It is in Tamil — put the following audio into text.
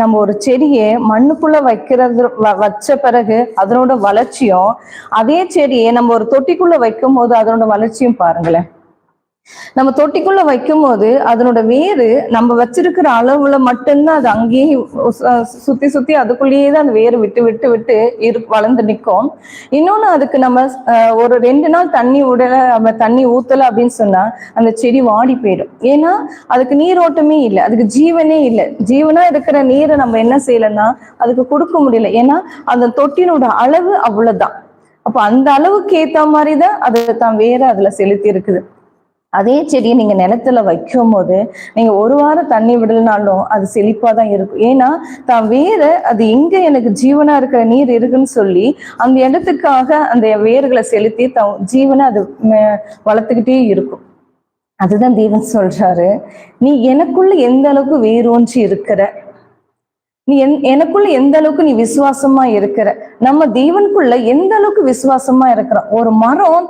நம்ம ஒரு செடியை மண்ணுக்குள்ள வச்ச பிறகு அதனோட வளர்ச்சியும், அதே செடியை நம்ம ஒரு தொட்டிக்குள்ள வைக்கும் போது அதனோட வளர்ச்சியும் பாருங்களேன். நம்ம தொட்டிக்குள்ள வைக்கும் போது அதனோட வேறு நம்ம வச்சிருக்கிற அளவுல மட்டும்தான் அது அங்கேயே சுத்தி சுத்தி அதுக்குள்ளேயே தான் அந்த வேறு விட்டு விட்டு விட்டு வளர்ந்து நிற்கும். இன்னொன்னு, அதுக்கு நம்ம ஒரு 2 நாள் தண்ணி விடல, நம்ம தண்ணி ஊத்தல அப்படின்னு சொன்னா அந்த செடி வாடி போயிடும். ஏன்னா அதுக்கு நீரோட்டமே இல்லை, அதுக்கு ஜீவனே இல்லை. ஜீவனா இருக்கிற நீரை நம்ம என்ன செய்யலைன்னா அதுக்கு கொடுக்க முடியல. ஏன்னா அந்த தொட்டினோட அளவு அவ்வளவுதான். அப்ப அந்த அளவுக்கு ஏத்த மாதிரிதான் அதை தான் வேற அதுல செலுத்தி இருக்குது. அதே செடியை நீங்க நிலத்துல வைக்கும் போது நீங்க ஒரு வாரம் தண்ணி விடலனாலும் அது செழிப்பா தான் இருக்கும். ஏன்னா தான் வேற அது எங்க எனக்கு ஜீவனா இருக்கிற நீர் இருக்குன்னு சொல்லி அந்த இடத்துக்காக அந்த வேர்களை செலுத்தி தான் ஜீவனை அது வளர்த்துக்கிட்டே இருக்கும். அதுதான் தேவன் சொல்றாரு, நீ எனக்குள்ள எந்த அளவுக்கு வேரூன்றி இருக்கிற, நீ எனக்குள்ள எந்த அளவுக்கு நீ விசுவாசமா இருக்கிற, நம்ம தேவனுக்குள்ள எந்த அளவுக்கு விசுவாசமா இருக்கிறோம். ஒரு மரம்